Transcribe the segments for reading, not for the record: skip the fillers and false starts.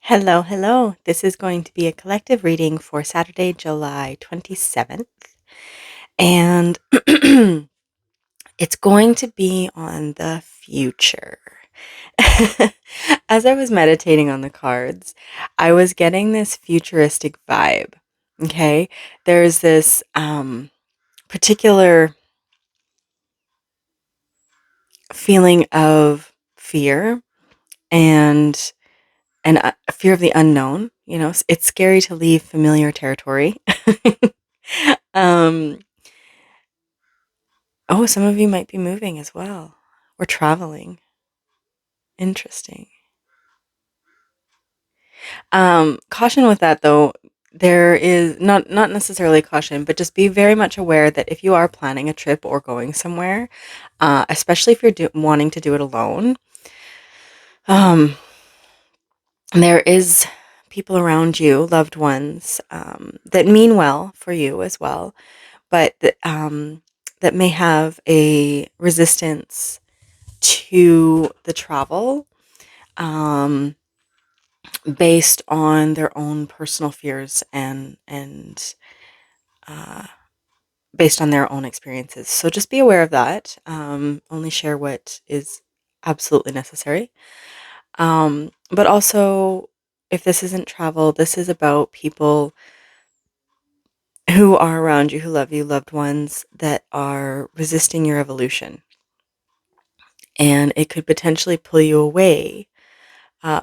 Hello, hello. This is going to be a collective reading for Saturday, July 27th. And it's going to be on the future. As I was meditating on the cards, I was getting this futuristic vibe. Okay. There's this particular feeling of fear and a fear of the unknown. It's scary to leave familiar territory. um, Oh, some of you might be moving as well, or traveling. Interesting. Caution with that though. There is not necessarily caution, but just be very much aware that if you are planning a trip or going somewhere, especially if you're wanting to do it alone, um, there is people around you, loved ones, that mean well for you as well, but that may have a resistance to the travel. Um, Based on their own personal fears and uh, based on their own experiences. So just be aware of that. Only share what is absolutely necessary. But also, if this isn't travel, this is about people who are around you, who love you, loved ones that are resisting your evolution. And it could potentially pull you away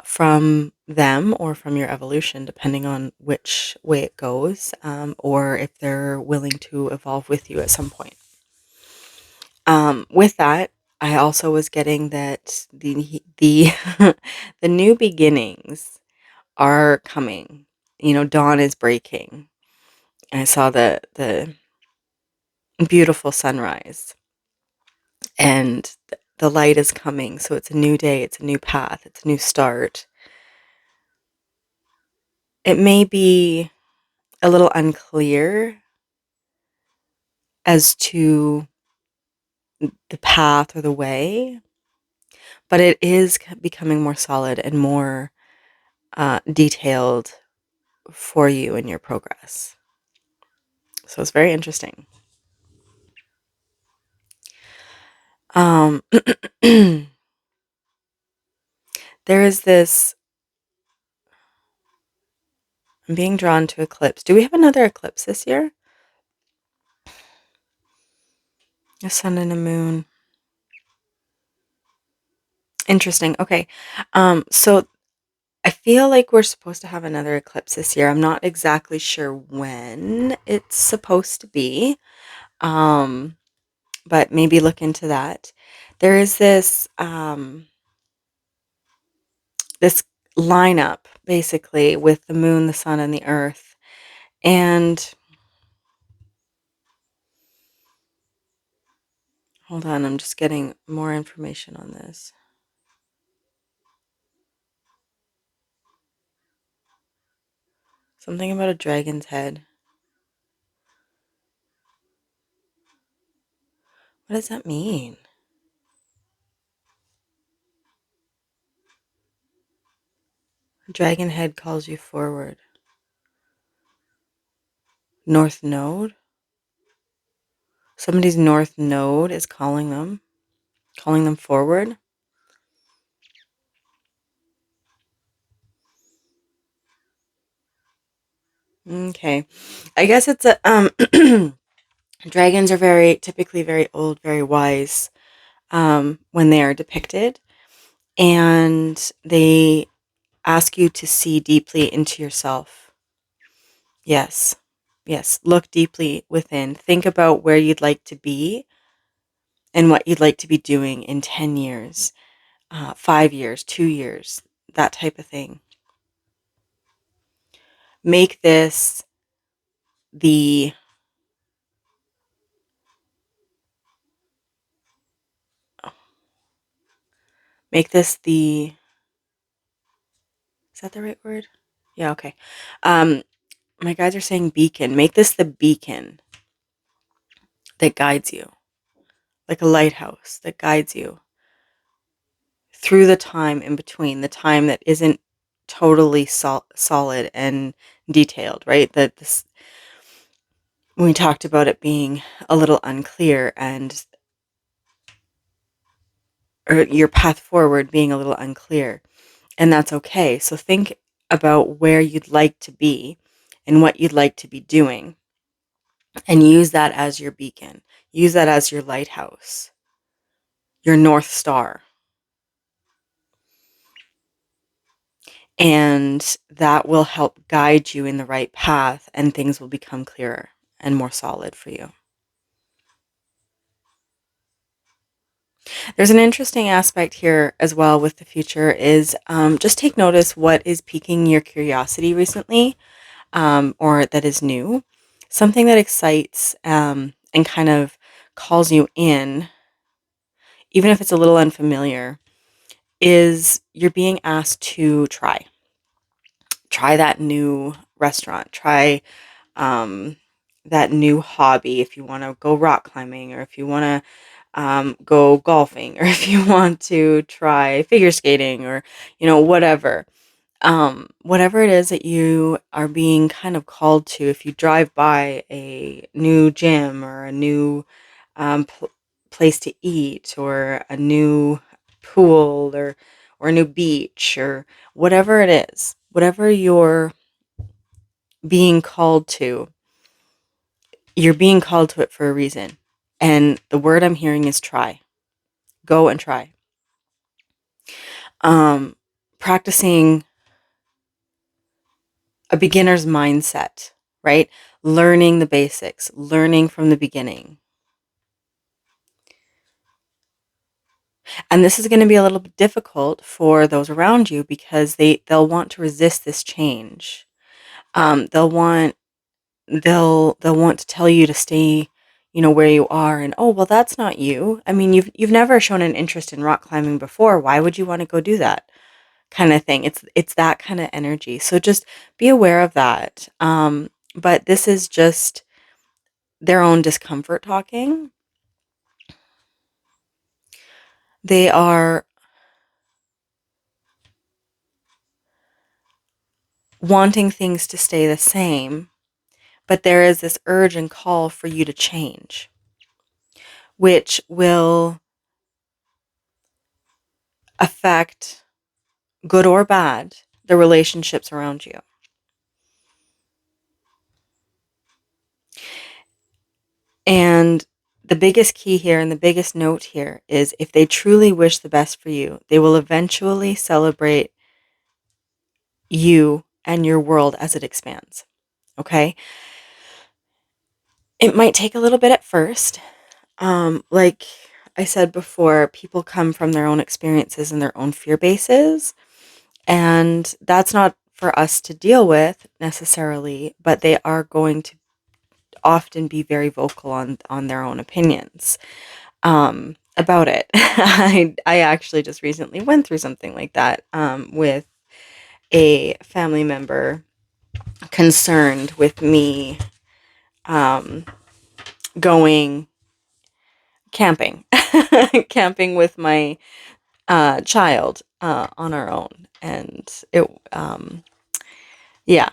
from them or from your evolution, depending on which way it goes, or if they're willing to evolve with you at some point. With that, I also was getting that the the new beginnings are coming. Dawn is breaking. I saw the beautiful sunrise, and the light is coming. So it's a new day. It's a new path. It's a new start. It may be a little unclear as to the path or the way, but it is becoming more solid and more detailed for you in your progress. So it's very interesting. Um, there is this, I'm being drawn to eclipse. Do we have another eclipse this year? A sun and a moon. Interesting. Okay. So I feel like we're supposed to have another eclipse this year. I'm not exactly sure when it's supposed to be. Um, but maybe look into that. There is this lineup basically with the moon, the sun, and the earth. And hold on, I'm just getting more information on this. Something about a dragon's head. What does that mean? A dragon head calls you forward. North node? Somebody's north node is calling them forward. Okay. I guess it's a dragons are typically very old, very wise when they are depicted, and they ask you to see deeply into yourself. Yes. Yes. Look deeply within. Think about where you'd like to be and what you'd like to be doing in 10 years, 5 years, 2 years, that type of thing. Make this the make this the is that the right word? Yeah, okay. Um, my guys are saying beacon. Make this the beacon that guides you, like a lighthouse that guides you through the time in between, the time that isn't totally solid and detailed, right? That this we talked about it being a little unclear and or your path forward being a little unclear, and that's okay. So think about where you'd like to be and what you'd like to be doing, and use that as your beacon. Use that as your lighthouse, your North Star. And that will help guide you in the right path, and things will become clearer and more solid for you. There's an interesting aspect here as well with the future is just take notice what is piquing your curiosity recently, or that is new. Something that excites and kind of calls you in, even if it's a little unfamiliar, is you're being asked to try that new restaurant, try um, that new hobby. If you want to go rock climbing, or if you want to go golfing, or if you want to try figure skating, or whatever. Whatever it is that you are being kind of called to, if you drive by a new gym, or a new place to eat, or a new pool, or a new beach, or whatever it is, whatever you're being called to, you're being called to it for a reason. And the word I'm hearing is try. Go and try. Um, Practicing a beginner's mindset, right? Learning the basics, learning from the beginning. And this is going to be a little bit difficult for those around you, because they'll want to resist this change. They'll want to tell you to stay, where you are, and oh, well, that's not you. I mean, you've never shown an interest in rock climbing before. Why would you want to go do that? Kind of thing. It's that kind of energy. So just be aware of that. But this is just their own discomfort talking. They are wanting things to stay the same, but there is this urge and call for you to change, which will affect, good or bad, the relationships around you. And the biggest key here, and the biggest note here, is if they truly wish the best for you, they will eventually celebrate you and your world as it expands. Okay? It might take a little bit at first. Like I said before, people come from their own experiences and their own fear bases, and that's not for us to deal with necessarily, but they are going to often be very vocal on their own opinions about it. I actually just recently went through something like that with a family member concerned with me um, going camping, camping with my child on our own, and yeah.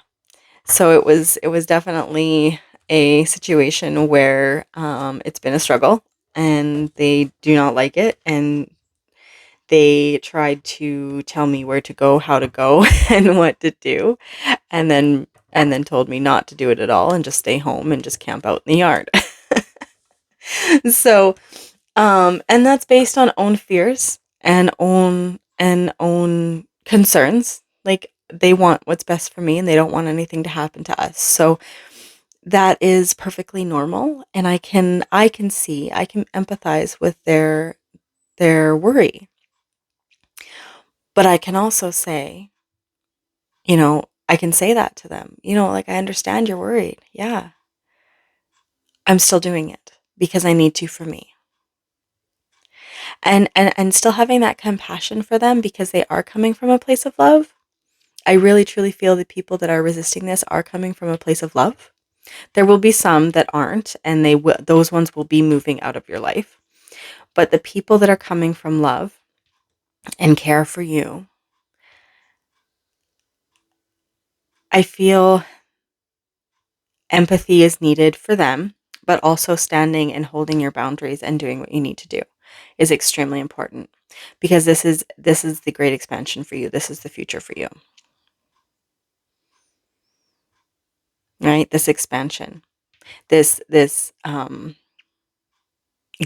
So it was definitely a situation where it's been a struggle, and they do not like it, and they tried to tell me where to go, how to go, and what to do, and then told me not to do it at all and just stay home and just camp out in the yard. So, and that's based on own fears and own concerns. Like, they want what's best for me, and they don't want anything to happen to us. So that is perfectly normal, and I can empathize with their worry. But I can also say, I can say that to them. Like, I understand you're worried. Yeah. I'm still doing it because I need to for me. And still having that compassion for them, because they are coming from a place of love. I really truly feel the people that are resisting this are coming from a place of love. There will be some that aren't, and those ones will be moving out of your life. But the people that are coming from love and care for you, I feel empathy is needed for them, but also standing and holding your boundaries and doing what you need to do is extremely important because this is the great expansion for you. This is the future for you, right? This expansion, this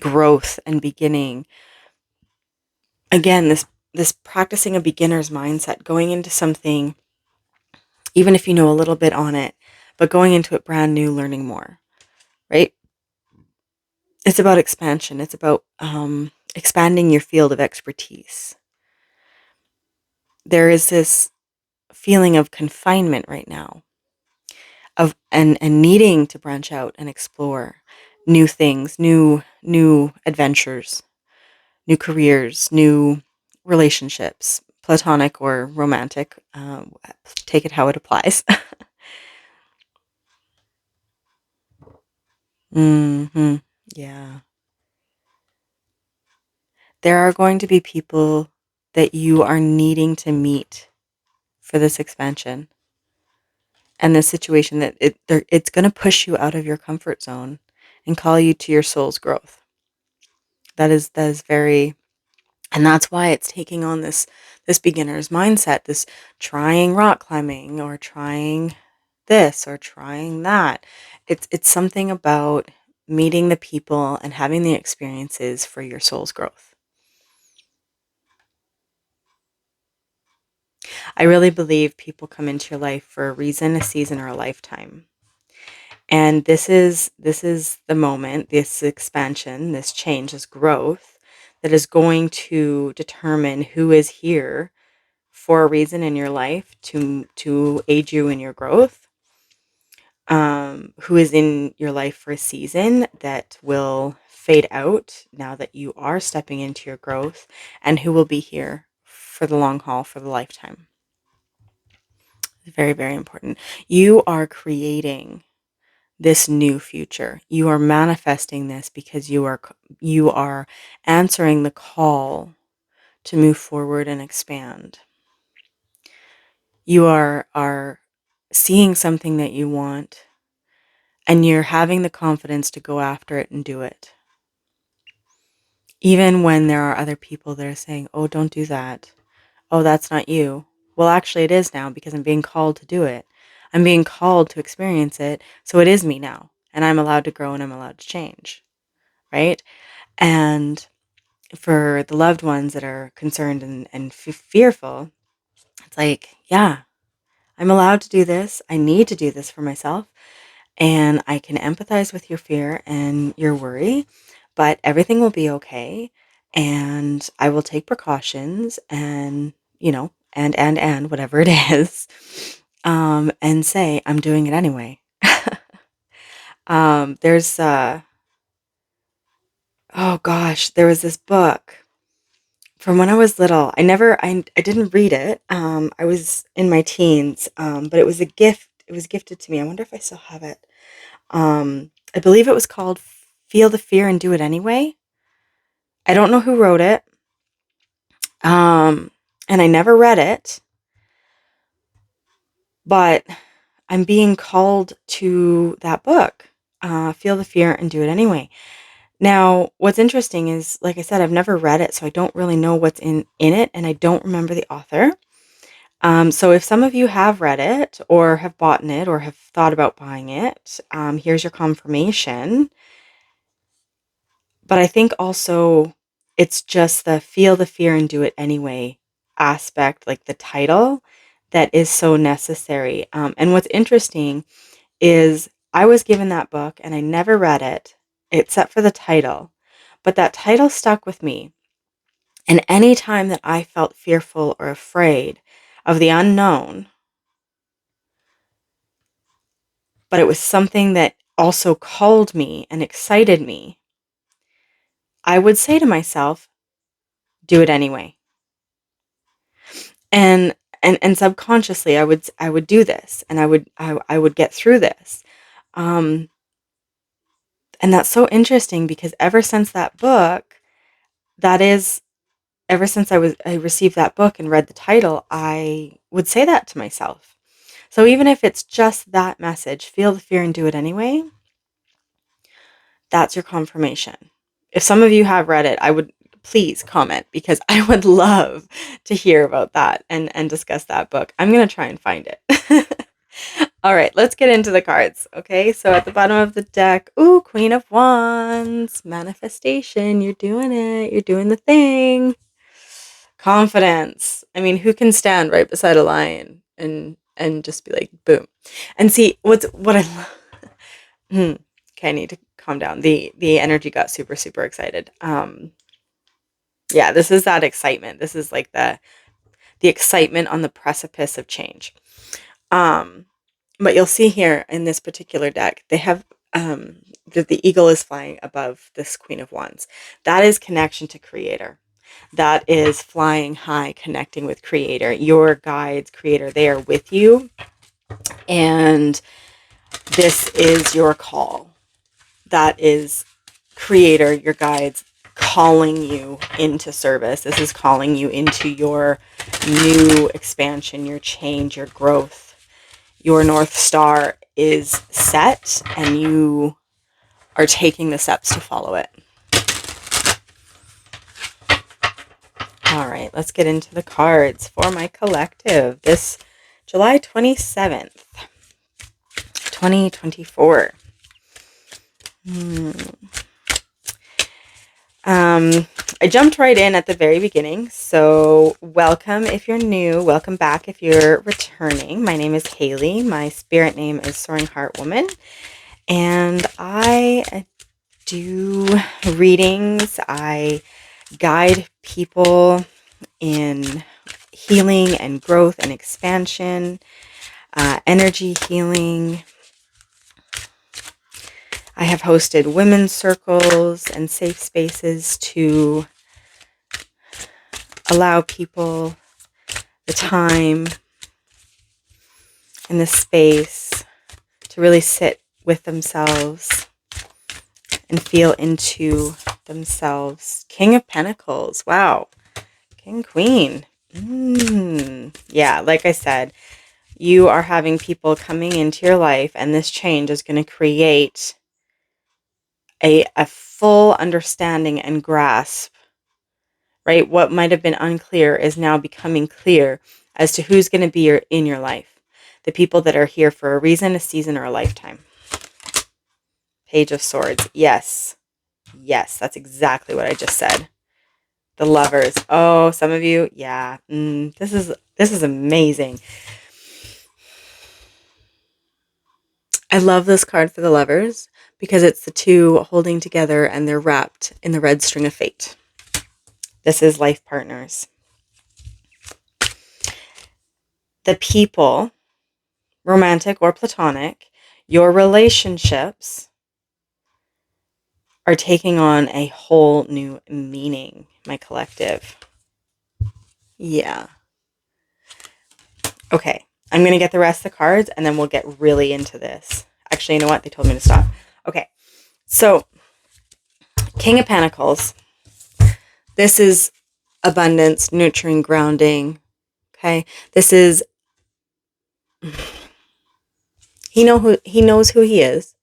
growth and beginning. Again, this practicing a beginner's mindset, going into something, even if you know a little bit on it, but going into it brand new, learning more, right? It's about expansion. It's about expanding your field of expertise. There is this feeling of confinement right now of and needing to branch out and explore new things, new adventures, new careers, new relationships, platonic or romantic. Take it how it applies. hmm Yeah. There are going to be people that you are needing to meet for this expansion and this situation that it's going to push you out of your comfort zone and call you to your soul's growth. That is very, and that's why it's taking on this beginner's mindset, this trying rock climbing or trying this or trying that. It's something about meeting the people and having the experiences for your soul's growth. I really believe people come into your life for a reason, a season, or a lifetime. And this is the moment, this expansion, this change, this growth that is going to determine who is here for a reason in your life to aid you in your growth, who is in your life for a season that will fade out now that you are stepping into your growth, and who will be here for the long haul, for the lifetime. Very, very important. You are creating this new future. You are manifesting this because you are answering the call to move forward and expand. You are seeing something that you want and you're having the confidence to go after it and do it. Even when there are other people that are saying, "Oh, don't do that. Oh, that's not you." Well, actually it is now because I'm being called to do it. I'm being called to experience it. So it is me now, and I'm allowed to grow and I'm allowed to change, right? And for the loved ones that are concerned and fearful, it's like, yeah, I'm allowed to do this. I need to do this for myself. And I can empathize with your fear and your worry, but everything will be okay. And I will take precautions and, and whatever it is, and say, I'm doing it anyway. There's, oh gosh, there was this book from when I was little. I didn't read it. I was in my teens, but it was a gift. It was gifted to me. I wonder if I still have it. I believe it was called Feel the Fear and Do It Anyway. I don't know who wrote it. And I never read it, but I'm being called to that book. Feel the Fear and Do It Anyway. Now, what's interesting is, like I said, I've never read it, so I don't really know what's in it, and I don't remember the author. So if some of you have read it or have bought it or have thought about buying it, here's your confirmation. But I think also it's just the feel the fear and do it anyway aspect, like the title, that is so necessary. And what's interesting is I was given that book and I never read it except for the title, but that title stuck with me. And any time that I felt fearful or afraid of the unknown, but it was something that also called me and excited me, I would say to myself, do it anyway. And and subconsciously I would do this and I would get through this. Um, and that's so interesting because ever since that book, that is ever since I received that book and read the title, I would say that to myself. So even if it's just that message, feel the fear and do it anyway, that's your confirmation. If some of you have read it, I would please comment, because I would love to hear about that and discuss that book. I'm going to try and find it. All right, let's get into the cards. Okay, so at the bottom of the deck, ooh, Queen of Wands, manifestation. You're doing it. You're doing the thing. Confidence. I mean, who can stand right beside a lion and just be like, boom. And see, what I okay, I need to calm down. The energy got super super excited. Yeah, this is that excitement. This is like the excitement on the precipice of change. But you'll see here in this particular deck, they have the eagle is flying above this Queen of Wands. That is connection to Creator. That is flying high, connecting with Creator. Your guides, Creator, they are with you. And this is your call. That is Creator, your guides, calling you into service. This is calling you into your new expansion, your change, your growth. Your North Star is set, and you are taking the steps to follow it. All right, let's get into the cards for my collective this July 27th, 2024. I jumped right in at the very beginning, so welcome if you're new, welcome back if you're returning. My name is Haley, my spirit name is Soaring Heart Woman, and I do readings. I guide people in healing and growth and expansion, energy healing. I have hosted women's circles and safe spaces to allow people the time and the space to really sit with themselves and feel into themselves. King of Pentacles. Wow. King, Queen. Yeah, like I said, you are having people coming into your life, and this change is going to create a full understanding and grasp, right? What might have been unclear is now becoming clear as to who's going to be in your life. The people that are here for a reason, a season, or a lifetime. Page of Swords. Yes. Yes, that's exactly what I just said. The Lovers. Oh, some of you, yeah. This is amazing. I love this card for the Lovers because it's the two holding together and they're wrapped in the red string of fate. This is life partners. The people, romantic or platonic, your relationships are taking on a whole new meaning, my collective. Yeah. Okay, I'm going to get the rest of the cards and then we'll get really into this. Actually, you know what? They told me to stop. Okay, so King of Pentacles. This is abundance, nurturing, grounding. Okay, this is he knows who he is,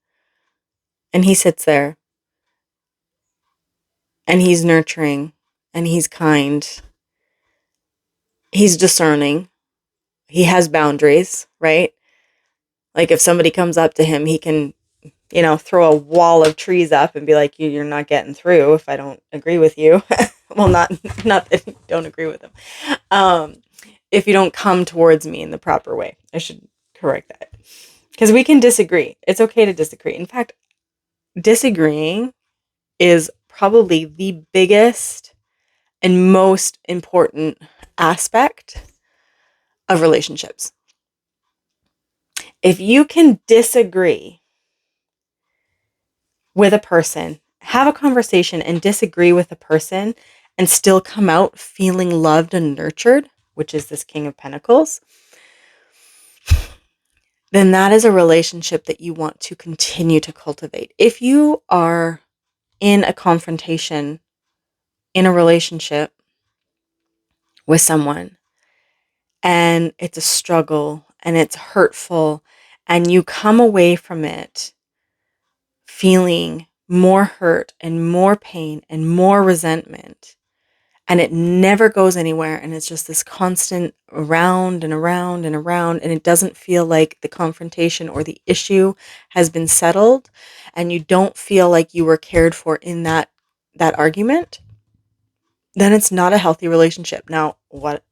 and he sits there, and he's nurturing, and he's kind. He's discerning. He has boundaries, right? Like if somebody comes up to him, he can, throw a wall of trees up and be like, you're not getting through if I don't agree with you. Well, not that you don't agree with him. If you don't come towards me in the proper way, I should correct that. Because we can disagree. It's okay to disagree. In fact, disagreeing is probably the biggest and most important aspect of relationships. If you can disagree with a person, have a conversation and disagree with a person and still come out feeling loved and nurtured, which is this King of Pentacles, then that is a relationship that you want to continue to cultivate. If you are in a confrontation, in a relationship with someone, and it's a struggle and it's hurtful, and you come away from it feeling more hurt and more pain and more resentment, and it never goes anywhere, and it's just this constant around and around and around, and it doesn't feel like the confrontation or the issue has been settled, and you don't feel like you were cared for in that argument, then it's not a healthy relationship. Now, what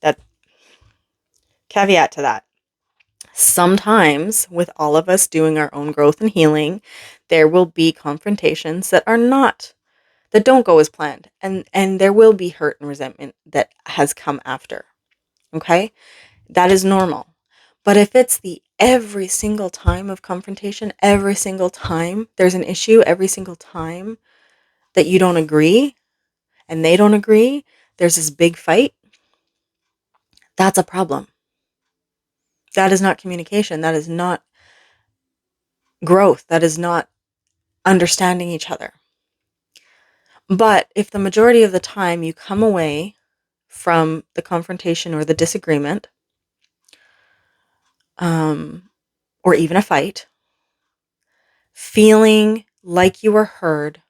that caveat to that, sometimes with all of us doing our own growth and healing, there will be confrontations that don't go as planned, and there will be hurt and resentment that has come after. Okay? That is normal. But if it's the every single time of confrontation, every single time there's an issue, every single time that you don't agree and they don't agree, there's this big fight, that's a problem. That is not communication. That is not growth. That is not understanding each other. But if the majority of the time you come away from the confrontation or the disagreement, or even a fight, feeling like you were heard,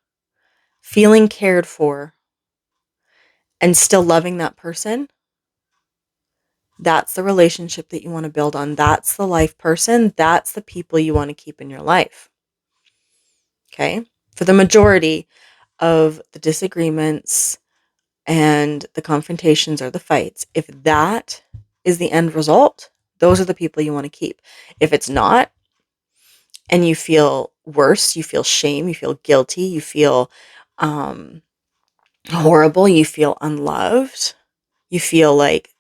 feeling cared for, and still loving that person, that's the relationship that you want to build on. That's the life person. That's the people you want to keep in your life. Okay? For the majority of the disagreements and the confrontations or the fights, if that is the end result, those are the people you want to keep. If it's not, and you feel worse, you feel shame, you feel guilty, you feel horrible, you feel unloved, you feel like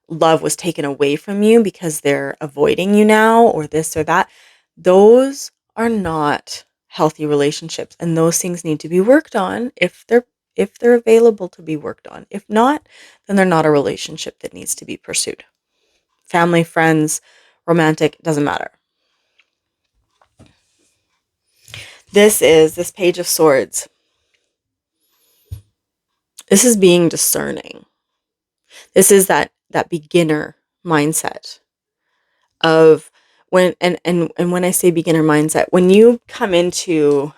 love was taken away from you because they're avoiding you now or this or that, those are not healthy relationships, and those things need to be worked on if they're available to be worked on. If not, then they're not a relationship that needs to be pursued. Family, friends, romantic, doesn't matter. This Page of Swords. This is being discerning. This is that beginner mindset of and when I say beginner mindset, when you come into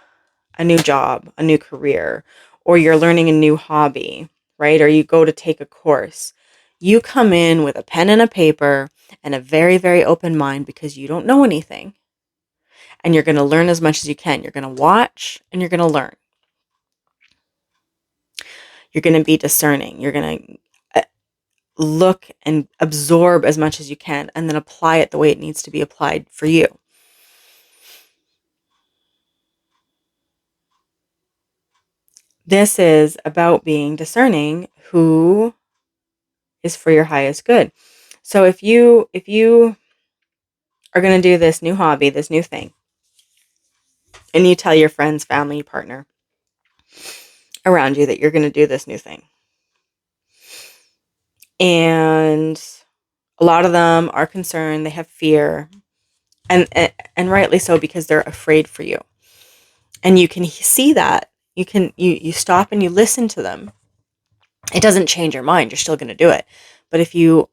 a new job, a new career, or you're learning a new hobby, right? Or you go to take a course, you come in with a pen and a paper and a very, very open mind because you don't know anything. And you're going to learn as much as you can. You're going to watch and you're going to learn. You're going to be discerning. You're going to look and absorb as much as you can and then apply it the way it needs to be applied for you. This is about being discerning who is for your highest good. So if you are going to do this new hobby, this new thing, and you tell your friends, family, partner around you that you're going to do this new thing, and a lot of them are concerned, they have fear, and rightly so, because they're afraid for you. And you can see that. You stop and you listen to them. It doesn't change your mind. You're still going to do it. But if you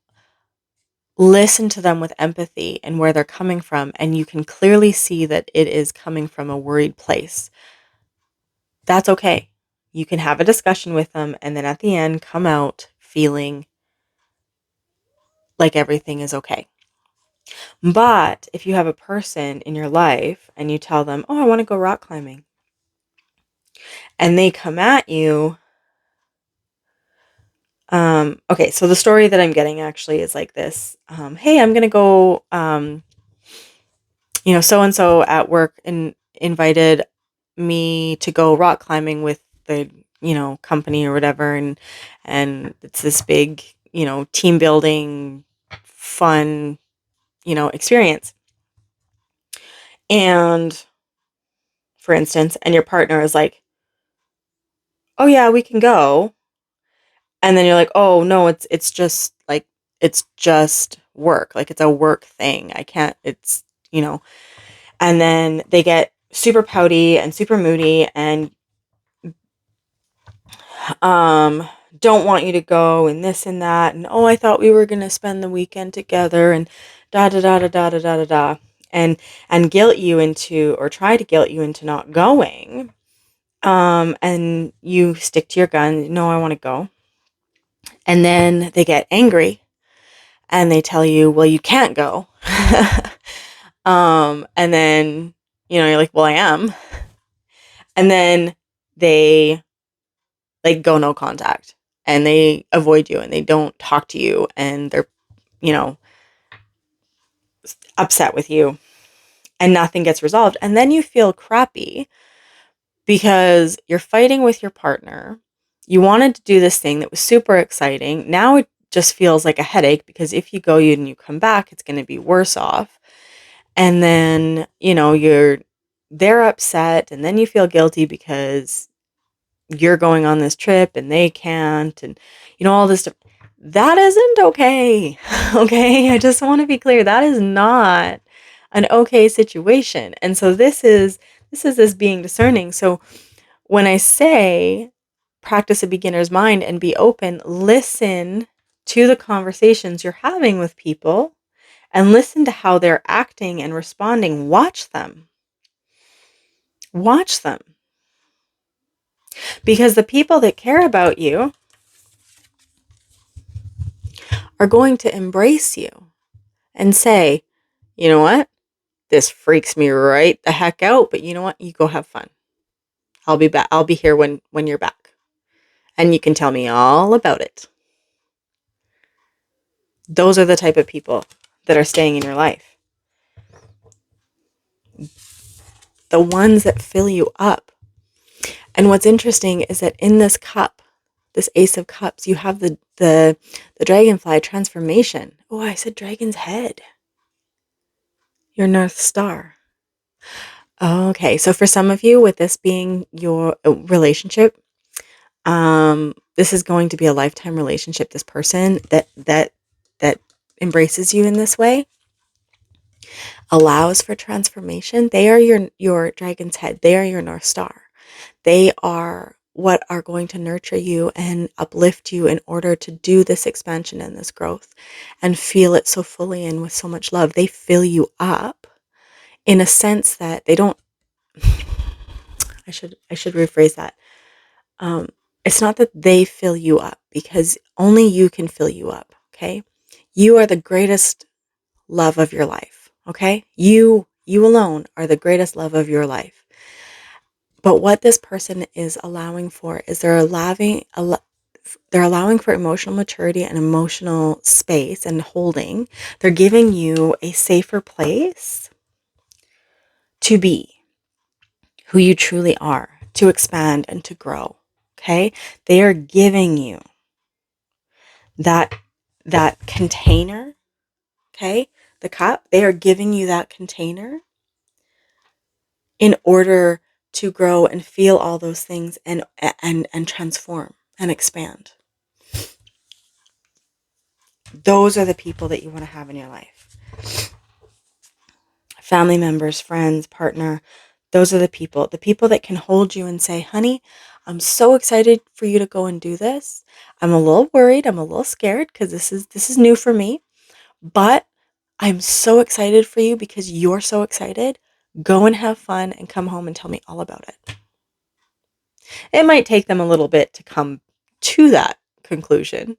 listen to them with empathy and where they're coming from, and you can clearly see that it is coming from a worried place, that's okay. You can have a discussion with them and then at the end come out feeling like everything is okay. But if you have a person in your life and you tell them, oh, I want to go rock climbing, and they come at you, okay, so the story that I'm getting actually is like this. Hey, I'm going to go, so-and-so at work invited me to go rock climbing with the, company or whatever. And it's this big, team building, fun, experience. And for instance, and your partner is like, oh yeah, we can go. And then you're like, oh no, it's just like, it's just work. Like it's a work thing. I can't, and then they get super pouty and super moody and don't want you to go and this and that. And, oh, I thought we were going to spend the weekend together and da da da da da da da da da. And guilt you into, or try to guilt you into not going. And you stick to your gun. No, I want to go. And then they get angry and they tell you, well, you can't go. And then, you're like, well, I am. And then they like go no contact and they avoid you and they don't talk to you and they're, upset with you and nothing gets resolved. And then you feel crappy because you're fighting with your partner. You wanted to do this thing that was super exciting. Now it just feels like a headache because if you go and you come back, it's going to be worse off. And then, they're upset and then you feel guilty because you're going on this trip and they can't, and all this stuff. That isn't okay. Okay? I just want to be clear. That is not an okay situation. And so this is this being discerning. So when I say practice a beginner's mind and be open, listen to the conversations you're having with people and listen to how they're acting and responding. Watch them. Watch them. Because the people that care about you are going to embrace you and say, you know what? This freaks me right the heck out, but you know what? You go have fun. I'll be back. I'll be here when you're back. And you can tell me all about it. Those are the type of people that are staying in your life. The ones that fill you up. And what's interesting is that in this cup, this Ace of Cups, you have the dragonfly transformation. Oh, I said dragon's head. Your North Star. Okay, so for some of you, with this being your relationship, this is going to be a lifetime relationship. This person that embraces you in this way, allows for transformation. They are your dragon's head. They are your North Star. They are what are going to nurture you and uplift you in order to do this expansion and this growth and feel it so fully and with so much love. They fill you up in a sense that they don't, I should rephrase that. It's not that they fill you up, because only you can fill you up. Okay. You are the greatest love of your life. Okay. You alone are the greatest love of your life. But what this person is allowing for is they're allowing for emotional maturity and emotional space and holding. They're giving you a safer place to be who you truly are, to expand and to grow. Okay? They are giving you that container. Okay? The cup, they are giving you that container in order to grow and feel all those things and transform and expand. Those are the people that you want to have in your life. Family members, friends, partner. Those are the people that can hold you and say, honey, I'm so excited for you to go and do this. I'm a little worried. I'm a little scared because this is new for me, but I'm so excited for you because you're so excited. Go and have fun and come home and tell me all about it. It might take them a little bit to come to that conclusion.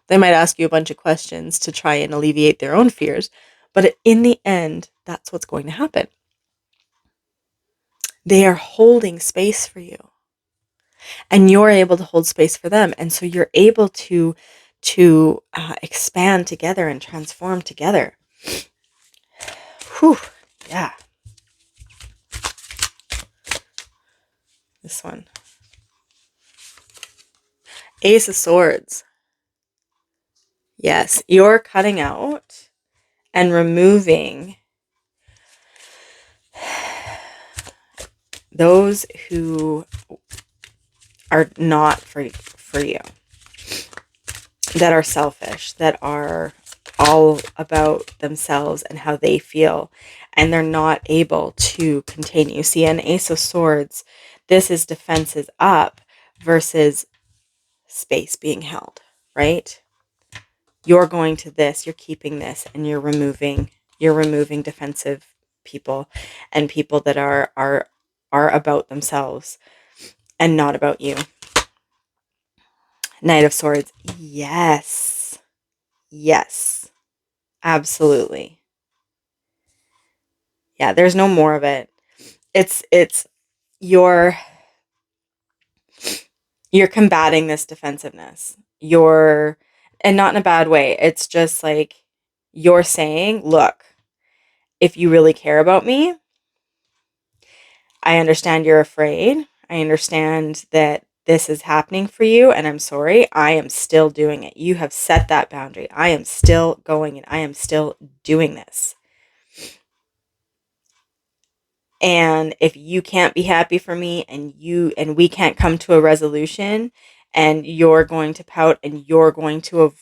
They might ask you a bunch of questions to try and alleviate their own fears, but in the end, that's what's going to happen. They are holding space for you, and you're able to hold space for them, and so you're able to expand together and transform together. Whew, yeah. This one. Ace of Swords. Yes, you're cutting out and removing those who are not for you, that are selfish, that are all about themselves and how they feel, and they're not able to continue. See, an Ace of Swords, this is defenses up versus space being held, right? You're going to this, you're keeping this, and you're removing defensive people and people that are about themselves and not about you. Knight of Swords. Yes. Yes. Absolutely. Yeah, there's no more of it. It's you're you're combating this defensiveness. And not in a bad way. It's just like you're saying, look, if you really care about me, I understand you're afraid. I understand that this is happening for you, and I'm sorry. I am still doing it. You have set that boundary. I am still going and I am still doing this. And if you can't be happy for me and we can't come to a resolution, and you're going to pout and you're going to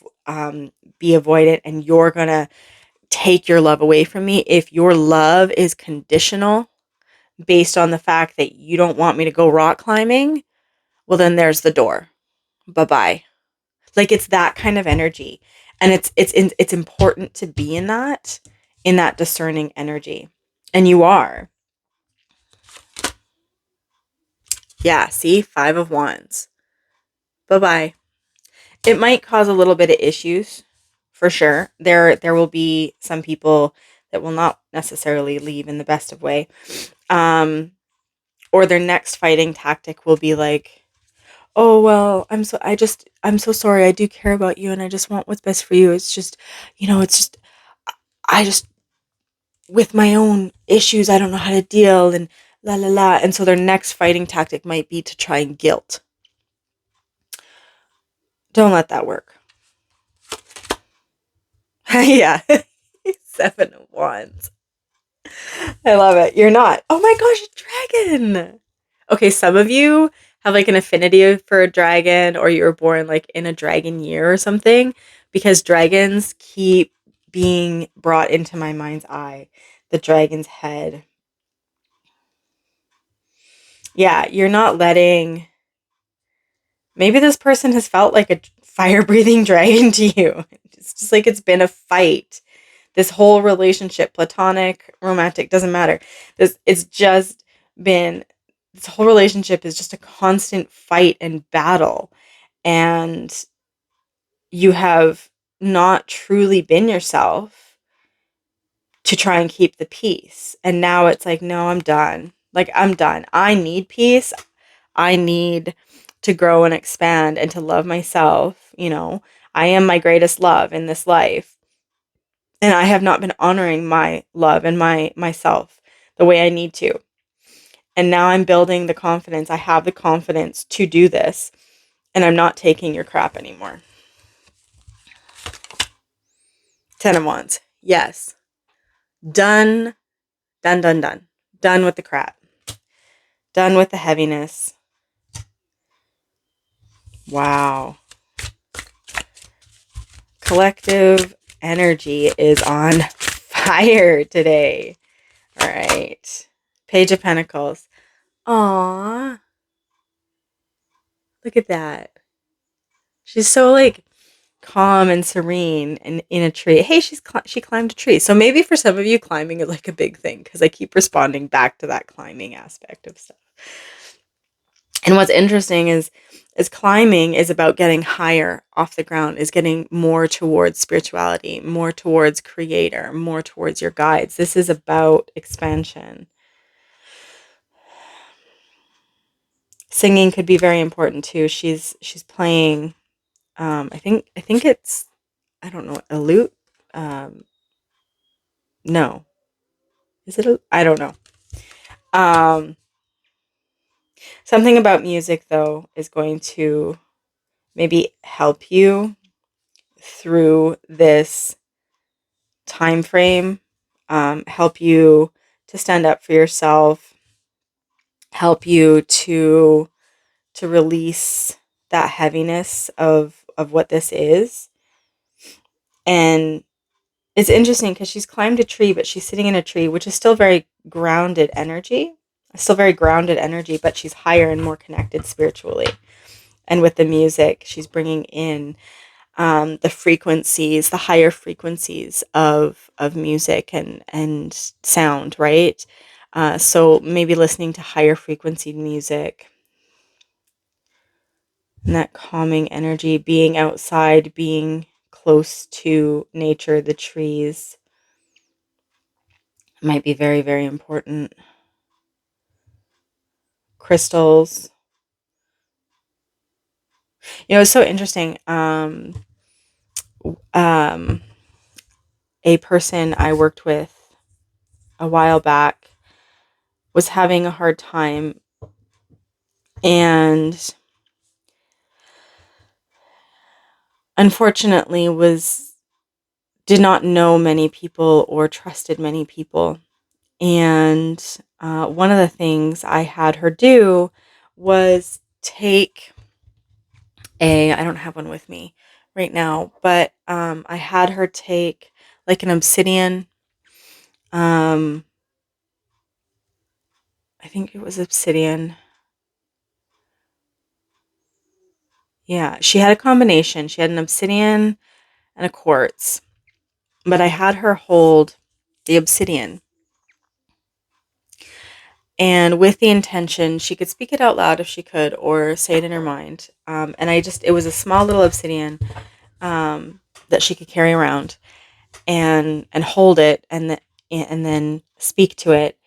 be avoidant and you're going to take your love away from me, if your love is conditional based on the fact that you don't want me to go rock climbing, well, then there's the door. Bye-bye. Like, it's that kind of energy. And it's important to be in that discerning energy. And you are. Yeah, see? 5 of Wands. Bye-bye. It might cause a little bit of issues, for sure. There will be some people that will not necessarily leave in the best of way. Or their next fighting tactic will be like, oh, well, I'm so sorry. I do care about you and I just want what's best for you. It's just, I just, with my own issues, I don't know how to deal and la la la. And so their next fighting tactic might be to try and guilt. Don't let that work. Yeah. 7 of Wands. I love it. You're not. Oh my gosh, a dragon. Okay, some of you have like an affinity for a dragon, or you were born like in a dragon year or something, because dragons keep being brought into my mind's eye. The dragon's head. Yeah, you're not letting. Maybe this person has felt like a fire breathing dragon to you. It's just like it's been a fight. This whole relationship, platonic, romantic, doesn't matter. This whole relationship is just a constant fight and battle. And you have not truly been yourself to try and keep the peace. And now it's like, no, I'm done. Like, I'm done. I need peace. I need to grow and expand and to love myself. I am my greatest love in this life. And I have not been honoring my love and myself the way I need to. And now I'm building the confidence. I have the confidence to do this. And I'm not taking your crap anymore. 10 of Wands. Yes. Done. Done, done, done. Done with the crap. Done with the heaviness. Wow. Collective energy is on fire today. All right. Page of Pentacles. Aww. Look at that. She's so like calm and serene and in a tree. Hey, she climbed a tree. So maybe for some of you, climbing is like a big thing, because I keep responding back to that climbing aspect of stuff. And what's interesting is climbing is about getting higher off the ground, is getting more towards spirituality, more towards creator, more towards your guides. This is about expansion. Singing could be very important too. She's playing, I think it's, I don't know, a lute. No, is it? I don't know. Something about music though is going to maybe help you through this time frame, help you to stand up for yourself, help you to release that heaviness of what this is. And it's interesting because she's climbed a tree, but she's sitting in a tree, which is still very grounded energy. Still very grounded energy, but she's higher and more connected spiritually. And with the music, she's bringing in the frequencies, the higher frequencies of music and sound, right? So maybe listening to higher frequency music and that calming energy, being outside, being close to nature, the trees might be very, very important. Crystals. It's so interesting. Um, a person I worked with a while back was having a hard time and unfortunately was did not know many people or trusted many people. And one of the things I had her do was take I don't have one with me right now, but I had her take like an obsidian. Um, I think it was obsidian. Yeah, she had a combination. She had an obsidian and a quartz, but I had her hold the obsidian. And with the intention, she could speak it out loud if she could, or say it in her mind. And it was a small little obsidian that she could carry around and hold it, and then speak to it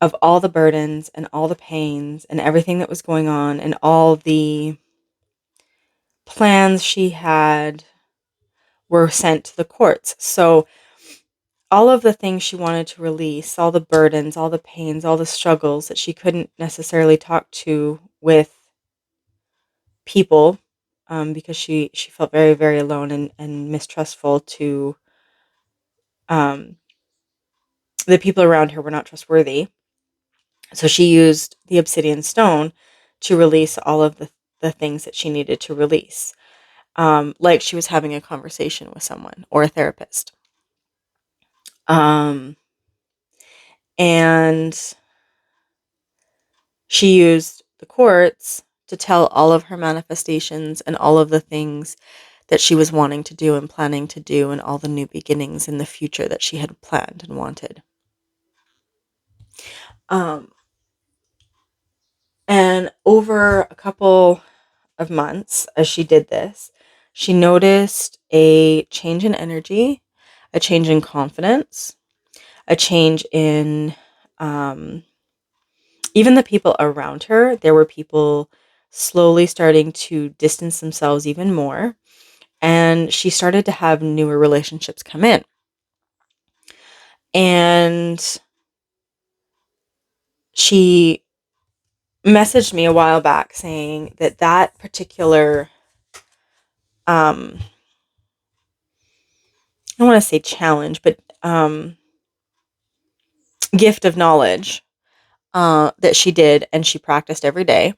of all the burdens and all the pains and everything that was going on and all the plans she had were sent to the courts. So all of the things she wanted to release, all the burdens, all the pains, all the struggles that she couldn't necessarily talk to with people, because she felt very, very alone and mistrustful to um, the people around her were not trustworthy. So she used the obsidian stone to release all of the things that she needed to release, like she was having a conversation with someone or a therapist. Um, and she used the quartz to tell all of her manifestations and all of the things that she was wanting to do and planning to do and all the new beginnings in the future that she had planned and wanted. Um, and over a couple of months as she did this, she noticed a change in energy, a change in confidence, a change in um, even the people around her. There were people slowly starting to distance themselves even more. And she started to have newer relationships come in. And she messaged me a while back saying that that particular, I don't want to say challenge, but gift of knowledge that she did and she practiced every day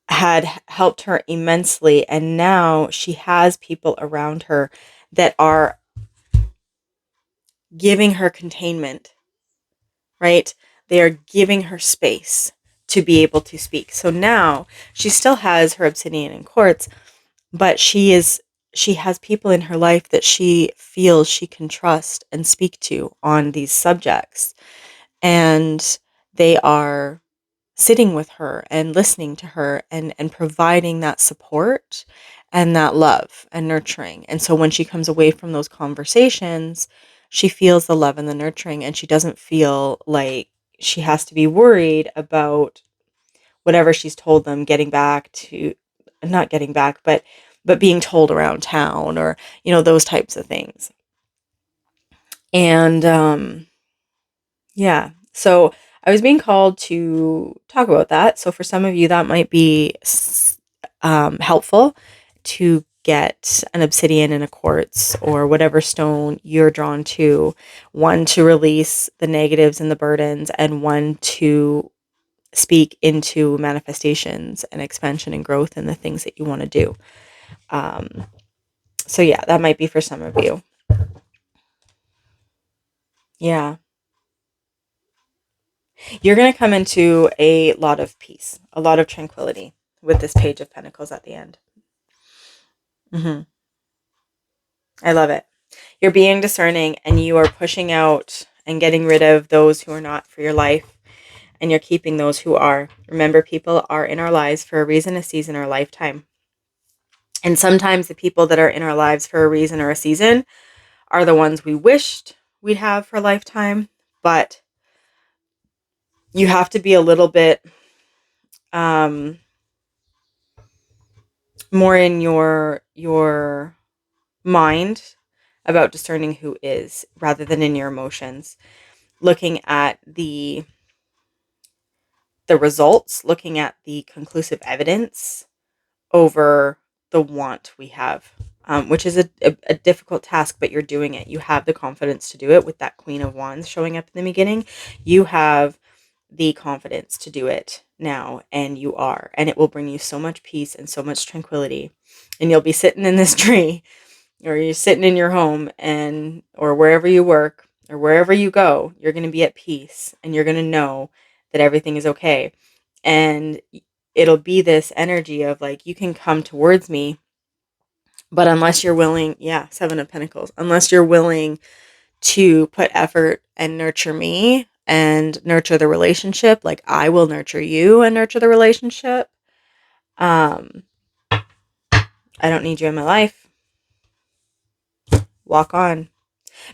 had helped her immensely. And now she has people around her that are giving her containment, right? They are giving her space to be able to speak. So now she still has her obsidian and quartz, but she has people in her life that she feels she can trust and speak to on these subjects. And they are sitting with her and listening to her and providing that support and that love and nurturing. And so when she comes away from those conversations, she feels the love and the nurturing, and she doesn't feel like she has to be worried about whatever she's told them getting back to, not getting back, but being told around town, or those types of things. And yeah. So I was being called to talk about that. So for some of you, that might be helpful to get an obsidian and a quartz or whatever stone you're drawn to, one to release the negatives and the burdens, and one to speak into manifestations and expansion and growth and the things that you want to do. So yeah, that might be for some of you. Yeah. You're going to come into a lot of peace, a lot of tranquility. with this Page of Pentacles at the end. I love it. You're being discerning, and you are pushing out and getting rid of those who are not for your life, and you're keeping those who are. Remember, people are in our lives for a reason, a season, or a lifetime. And sometimes the people that are in our lives for a reason or a season are the ones we wished we'd have for a lifetime, but you have to be a little bit more in your mind about discerning who is, rather than in your emotions. Looking at the results, looking at the conclusive evidence over the want we have, which is a difficult task, but you're doing it. You have the confidence to do it with that Queen of Wands showing up in the beginning. You have the confidence to do it now, and you are, and it will bring you so much peace and so much tranquility. And you'll be sitting in this tree, or you're sitting in your home, and or wherever you work or wherever you go, you're going to be at peace, and you're going to know that everything is okay. And it'll be this energy of like, you can come towards me, but unless you're willing, Seven of Pentacles, unless you're willing to put effort and nurture me and nurture the relationship, like I will nurture you and nurture the relationship. I don't need you in my life. Walk on.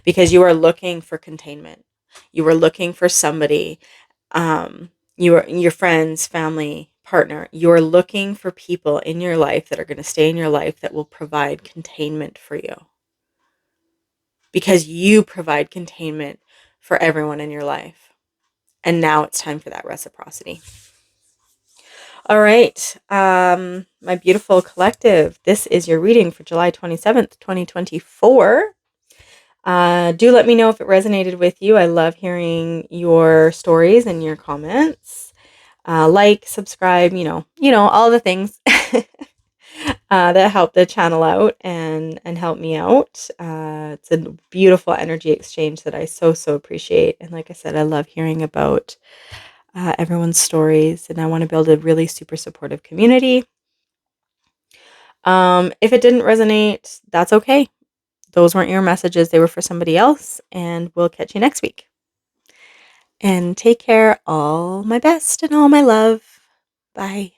Because you are looking for containment. You are looking for somebody, your friends, family, partner. You are looking for people in your life that are going to stay in your life that will provide containment for you. Because you provide containment for everyone in your life. And now it's time for that reciprocity. All right, my beautiful collective, this is your reading for July 27th, 2024. Do let me know if it resonated with you. I love hearing your stories and your comments. Like, subscribe, all the things that help the channel out and help me out. It's a beautiful energy exchange that I so appreciate. And like I said, I love hearing about everyone's stories, and I want to build a really super supportive community. If it didn't resonate, that's okay. Those weren't your messages. They were for somebody else, and we'll catch you next week. And take care. All my best and all my love. Bye.